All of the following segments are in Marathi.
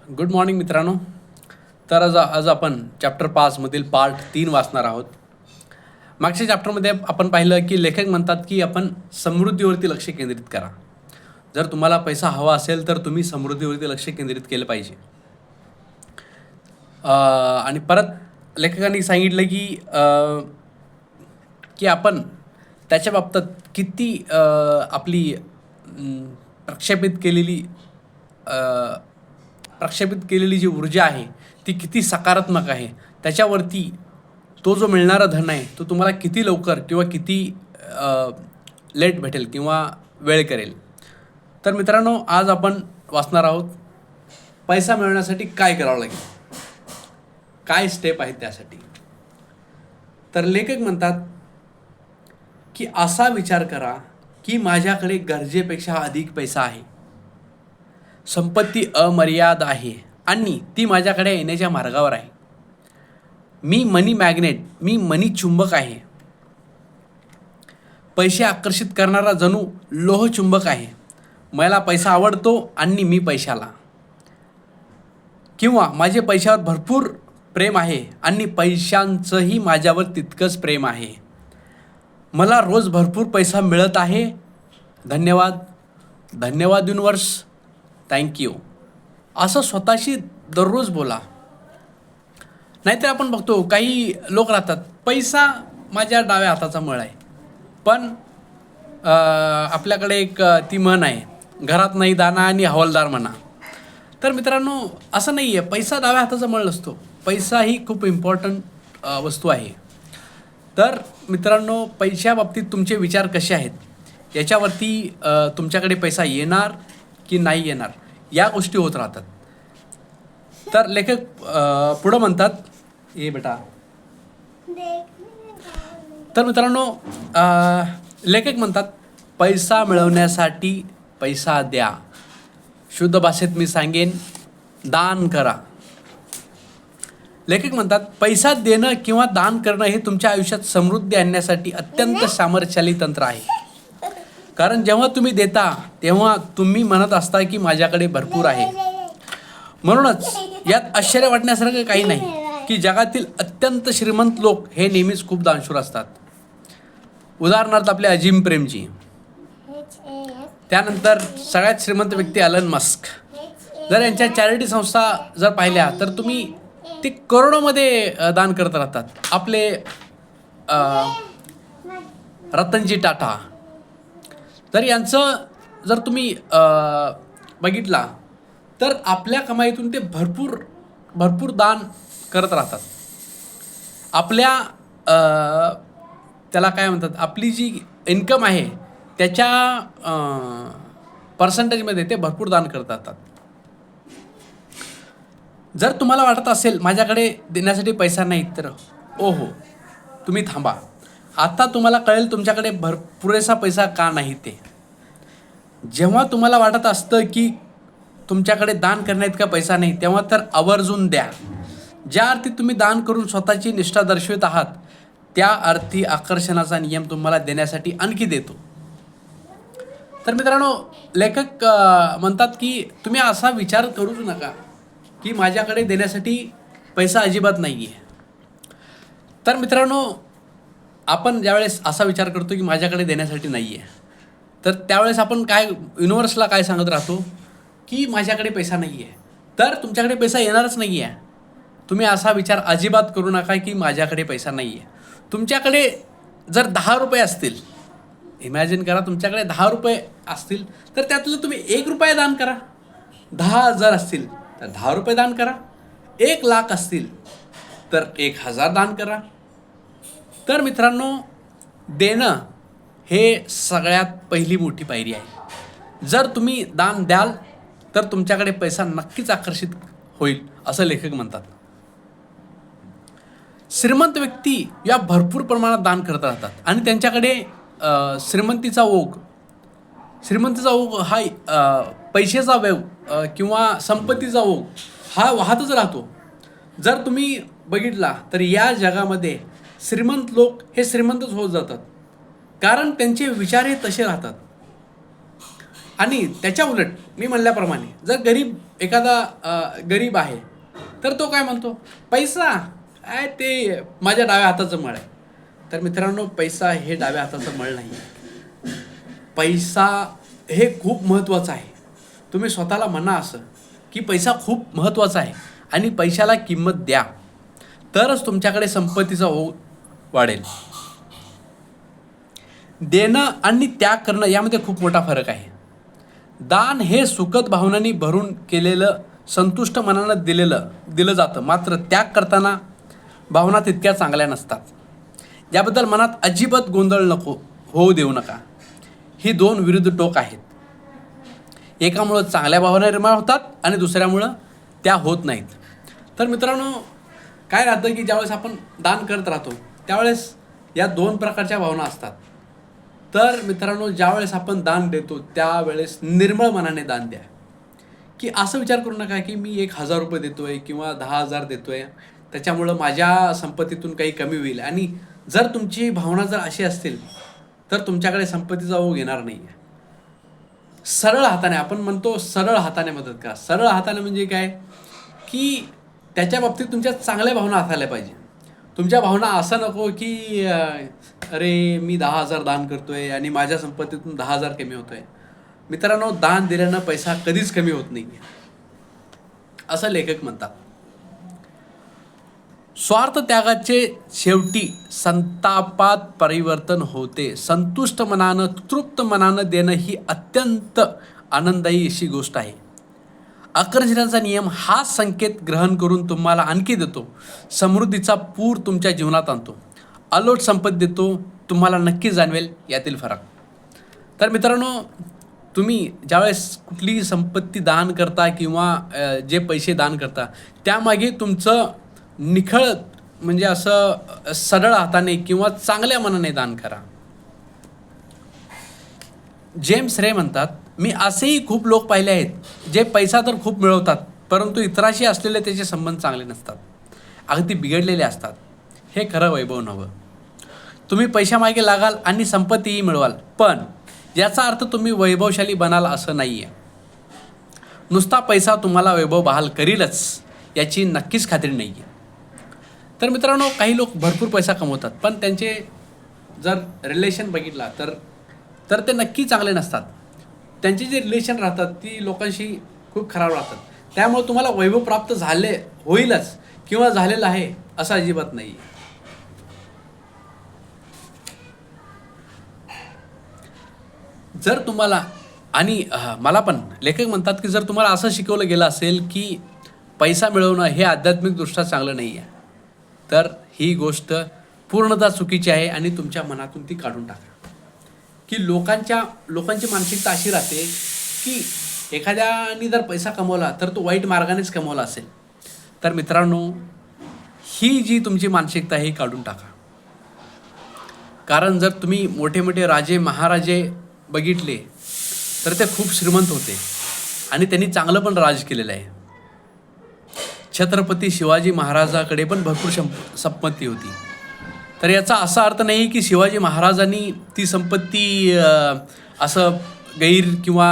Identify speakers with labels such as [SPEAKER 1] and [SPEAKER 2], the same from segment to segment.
[SPEAKER 1] गुड मॉर्निंग मित्रांनो. तर आज आपण चॅप्टर 5 मधील पार्ट 3 वाचणार आहोत. मागच्या चॅप्टरमध्ये आपण पाहिलं की लेखक म्हणतात की आपण समृद्धीवरती लक्ष केंद्रित करा. जर तुम्हाला पैसा हवा असेल तर तुम्ही समृद्धीवरती लक्ष केंद्रित केलं पाहिजे. आणि परत लेखकांनी सांगितलं की आपण त्याच्या बाबतीत किती आपली प्रक्षेपित केलेली जी ऊर्जा आहे ती किती सकारात्मक आहे, त्याच्यावरती तो जो मिळणारा धन आहे तो तुम्हाला किती लवकर किंवा किती लेट भेटेल किंवा वेळ करेल. तर मित्रांनो, आज आपण वाचणार आहोत पैसा मिळवण्यासाठी काय करावं लागेल, काय स्टेप आहेत त्यासाठी. तर लेखक म्हणतात की असा विचार करा की माझ्याकडे गरजेपेक्षा अधिक पैसा आहे, संपत्ती अमर्याद आहे आणि ती माझ्याकडे येण्याच्या मार्गावर आहे. Me money magnet, me money चुंबक आहे. पैसे आकर्षित करणारा जणू लोहचुंबक आहे. मला पैसा आवडतो आणि मी पैशाला, किंवा माझे पैशावर भरपूर प्रेम आहे आणि पैशांचंही माझ्यावर तितकंच प्रेम आहे. मला रोज भरपूर पैसा मिळत आहे. धन्यवाद, धन्यवाद युनिवर्स, थँक्यू. असं स्वतःशी दररोज बोला. नाहीतर आपण बघतो काही लोक राहतात, पैसा माझ्या डाव्या हाताचा मळ आहे. पण आपल्याकडे एक ती म्हण आहे, घरात नाही दाना आणि हवालदार म्हणा. तर मित्रांनो, असं नाही आहे. पैसा डाव्या हाताचा मळ नसतो. पैसा ही खूप इम्पॉर्टंट वस्तू आहे. तर मित्रांनो, पैशाबाबतीत तुमचे विचार कसे आहेत याच्यावरती तुमच्याकडे पैसा येणार की नाही येणार या गोष्टी होत राहतात. तर लेखक पुढं म्हणतात, ये बेटा. तर मित्रांनो, लेखक म्हणतात पैसा मिळवण्यासाठी पैसा द्या. शुद्ध भाषेत मी सांगेन, दान करा. लेखक म्हणतात पैसा देणं किंवा दान करणं हे तुमच्या आयुष्यात समृद्धी आणण्यासाठी अत्यंत सामर्थ्यशाली तंत्र आहे. कारण जेव्हा तुम्ही देता तेव्हा तुम्ही म्हणत असता की माझ्याकडे भरपूर आहे. म्हणूनच यात आश्चर्य वाटण्यासारखं काही नाही की जगातील अत्यंत श्रीमंत लोक हे नेहमीच खूप दानशूर असतात. उदाहरणार्थ आपले अजिम प्रेमजी, त्यानंतर सगळ्यात श्रीमंत व्यक्ती एलन मस्क. जर यांच्या चॅरिटी संस्था जर पाहिल्या तर तुम्ही ते करोडोमध्ये दान करत राहतात. आपले रतनजी टाटा, तर यांचं जर तुम्ही बघितला तर आपल्या कमाईतून ते भरपूर दान करत राहतात. आपल्या त्याला काय म्हणतात, आपली जी इन्कम आहे त्याच्या पर्सेंटेजमध्ये ते भरपूर दान करत राहतात. जर तुम्हाला वाटत असेल माझ्याकडे देण्यासाठी पैसा नाही, तर ओहो, तुम्ही थांबा. आता तुम्हाला कळेल तुमच्याकडे पुरेसा पैसा का नाही ते. जेव्हा तुम्हाला वाटत असतं की तुमच्याकडे दान करण्याइतका पैसा नाही, तेव्हा तर आवर्जून द्या. ज्या अर्थी तुम्ही दान करून स्वतःची निष्ठा दर्शवित आहात, त्या अर्थी आकर्षणाचा नियम तुम्हाला देण्यासाठी आणखी देतो. तर मित्रांनो, लेखक म्हणतात की तुम्ही असा विचार करूच नका की माझ्याकडे देण्यासाठी पैसा अजिबात नाही आहे. तर मित्रांनो, आपण ज्यावेळेस असा विचार करतो की माझ्याकडे देण्यासाठी नाही आहे, तर त्यावेळेस आपण काय युनिवर्सला काय सांगत राहतो की माझ्याकडे पैसा नाही आहे, तर तुमच्याकडे पैसा येणारच नाही आहे. तुम्ही असा विचार अजिबात करू नका की माझ्याकडे पैसा नाही आहे. तुमच्याकडे जर 10 रुपये असतील, इमॅजिन करा तुमच्याकडे 10 रुपये असतील, तर त्यातलं तुम्ही 1 रुपया दान करा. 10,000 असतील तर 10 रुपये दान करा. 1,00,000 असतील तर 1,000 दान करा. तर मित्रांनो, देणं हे सगळ्यात पहिली मोठी पायरी आहे. जर तुम्ही दान द्याल तर तुमच्याकडे पैसा नक्कीच आकर्षित होईल, असं लेखक म्हणतात. श्रीमंत व्यक्ती या भरपूर प्रमाणात दान करत राहतात आणि त्यांच्याकडे श्रीमंतीचा ओघ हा पैशाचा वेव किंवा संपत्तीचा ओघ हा वाहतच राहतो. जर तुम्ही बघितला तर या जगामध्ये श्रीमंत लोक हे श्रीमंतच होत जातात, कारण त्यांचे विचार हे तसे राहतात. आणि त्याच्या उलट मी म्हणल्याप्रमाणे जर एखादा गरीब आहे तर तो काय म्हणतो, पैसा काय ते माझ्या डाव्या हाताचं मळ आहे. तर मित्रांनो, पैसा हे डाव्या हाताचं मळ नाही. पैसा हे खूप महत्त्वाचं आहे. तुम्ही स्वतःला म्हणा असं की पैसा खूप महत्त्वाचा आहे आणि पैशाला किंमत द्या, तरच तुमच्याकडे संपत्तीचा ओघ वाढेल. देणं आणि त्याग करणं यामध्ये खूप मोठा फरक आहे. दान हे सुखद भावनांनी भरून केलेलं, संतुष्ट मनानं दिलं जातं. मात्र त्याग करताना भावना तितक्या चांगल्या नसतात. याबद्दल मनात अजिबात गोंधळ होऊ देऊ नका. ही दोन विरुद्ध टोक आहेत. एकामुळं चांगल्या भावना निर्माण होतात आणि दुसऱ्यामुळं त्या होत नाहीत. तर मित्रांनो, काय राहतं की ज्यावेळेस आपण दान करत राहतो त्यावेळेस या दोन प्रकारच्या भावना असतात. तर मित्रांनो, ज्यावेळेस आपण दान देतो त्यावेळेस निर्मळ मनाने दान द्या. की असं विचार करू नका की मी 1,000 रुपये देतोय किंवा 10,000 देतोय, त्याच्यामुळं माझ्या संपत्तीतून काही कमी होईल. आणि जर तुमची भावना जर अशी असतील तर तुमच्याकडे संपत्तीचा ओघ येणार नाही आहे. सरळ हाताने, आपण म्हणतो सरळ हाताने मदत करा. सरळ हाताने म्हणजे काय की त्याच्या बाबतीत तुमच्या चांगल्या भावना असायला पाहिजे. तुमच्या भावना असं नको की अरे मी 10,000 दान करतोय आणि माझ्या संपत्तीतून 10,000 कमी होतोय. मित्रांनो, दान दिल्यानं पैसा कधीच कमी होत नाही असं लेखक म्हणतात. स्वार्थ त्यागाचे शेवटी संतापात परिवर्तन होते. संतुष्ट मनानं, तृप्त मनानं देणं ही अत्यंत आनंददायी अशी गोष्ट आहे. आकर्षणाचा नियम हा संकेत ग्रहण करून तुम्हाला आणखी देतो. समृद्धीचा पूर तुमच्या जीवनात आणतो. अलोट संपत्ती देतो. तुम्हाला नक्की जाणवेल यातील फरक. तर मित्रांनो, तुम्ही ज्यावेळेस कुठलीही संपत्ती दान करता किंवा जे पैसे दान करता त्यामागे तुमचं निखळ म्हणजे असं सरळ हाताने किंवा चांगल्या मनाने दान करा. जेम्स रे म्हणतात, मी असेही खूप लोक पाहिले आहेत जे पैसा तर खूप मिळवतात परंतु इतरांशी असलेले त्याचे संबंध चांगले नसतात, अगदी बिघडलेले असतात. हे खरं वैभव नव्हे. तुम्ही पैशामागे लागाल आणि संपत्तीही मिळवाल, पण याचा अर्थ तुम्ही वैभवशाली बनाल असं नाही आहे. नुसता पैसा तुम्हाला वैभव बहाल करीलच याची नक्कीच खात्री नाही आहे. तर मित्रांनो, काही लोक भरपूर पैसा कमवतात पण त्यांचे जर रिलेशन बघितला तर ते नक्की चांगले नसतात. त्यांचे जे रिलेशन राहतात ती लोकांशी खूप खराब राहतात. त्यामुळे तुम्हाला वैभव प्राप्त होईलच किंवा झालेलं आहे असं अजिबात नाही. जर तुम्हाला आणि मला पण लेखक म्हणतात की जर तुम्हाला असं शिकवलं गेलं असेल की पैसा मिळवणं हे आध्यात्मिकदृष्ट्या चांगलं नाही आहे तर ही गोष्ट पूर्णतः चुकीची आहे आणि तुमच्या मनातून ती काढून टाका. की लोकांची मानसिकता अशी राहते की एखाद्याने जर पैसा कमवला तर तो वाईट मार्गानेच कमवला असेल. तर मित्रांनो, ही जी तुमची मानसिकता आहे ही काढून टाका. कारण जर तुम्ही मोठे मोठे राजे महाराजे बघितले तर ते खूप श्रीमंत होते आणि त्यांनी चांगलं पण राज केलेलं आहे. छत्रपती शिवाजी महाराजाकडे पण भरपूर संपत्ती होती. तर याचा असा अर्थ नाही की शिवाजी महाराजांनी ती संपत्ती असं गैर किंवा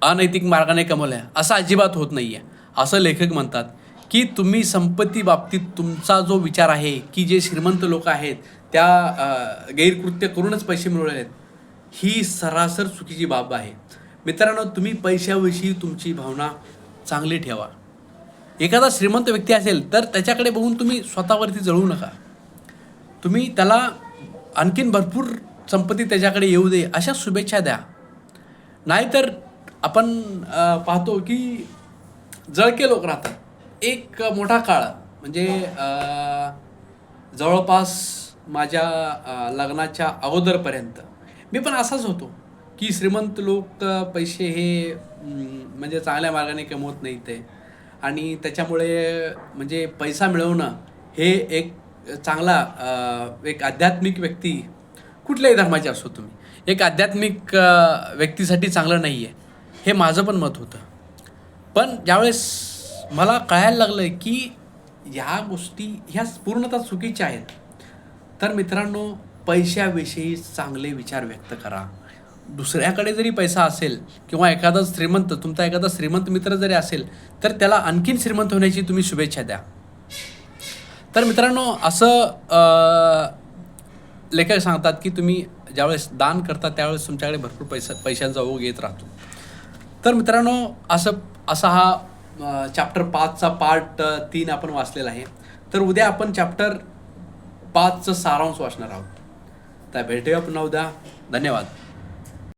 [SPEAKER 1] अनैतिक मार्गाने कमवल्या असं अजिबात होत नाही आहे. असं लेखक म्हणतात की तुम्ही संपत्ती बाबतीत तुमचा जो विचार आहे की जे श्रीमंत लोक आहेत त्या गैरकृत्य करूनच पैसे मिळवले आहेत, ही सरासर चुकीची बाब आहे. मित्रांनो, तुम्ही पैशाविषयी तुमची भावना चांगली ठेवा. एखादा श्रीमंत व्यक्ती असेल तर त्याच्याकडे बघून तुम्ही स्वतःवरती जळू नका. तुम्ही त्याला आणखीन भरपूर संपत्ती त्याच्याकडे येऊ दे अशा शुभेच्छा द्या. नाहीतर आपण पाहतो की जळके लोक राहतात. एक मोठा काळ म्हणजे जवळपास माझ्या लग्नाच्या अगोदरपर्यंत मी पण असाच होतो की श्रीमंत लोक पैसे हे म्हणजे चांगल्या मार्गाने कमवत नाही ते आणि त्याच्यामुळे म्हणजे पैसा मिळवणं हे एक चांगला एक आध्यात्मिक व्यक्ती कुठल्याही धर्माचे असो तुम्ही एक आध्यात्मिक व्यक्तीसाठी चांगलं नाही आहे, हे माझं पण मत होतं. पण ज्यावेळेस मला कळायला लागलं की ह्या गोष्टी ह्या पूर्णतः चुकीच्या आहेत, तर मित्रांनो, पैशाविषयी चांगले विचार व्यक्त करा. दुसऱ्याकडे जरी पैसा असेल किंवा एखादा श्रीमंत, तुमचा एखादा श्रीमंत मित्र जरी असेल, तर त्याला आणखीन श्रीमंत होण्याची तुम्ही शुभेच्छा द्या. तर मित्रांनो, असं लेखक सांगतात की तुम्ही ज्यावेळेस दान करता त्यावेळेस तुमच्याकडे भरपूर पैशांचा ओघ येत राहतो. तर मित्रांनो, असा हा चॅप्टर 5चा पार्ट 3 आपण वाचलेला आहे. तर उद्या आपण चॅप्टर 5चं सारांश वाचणार आहोत. तर भेटूया पुन्हा उद्या. धन्यवाद.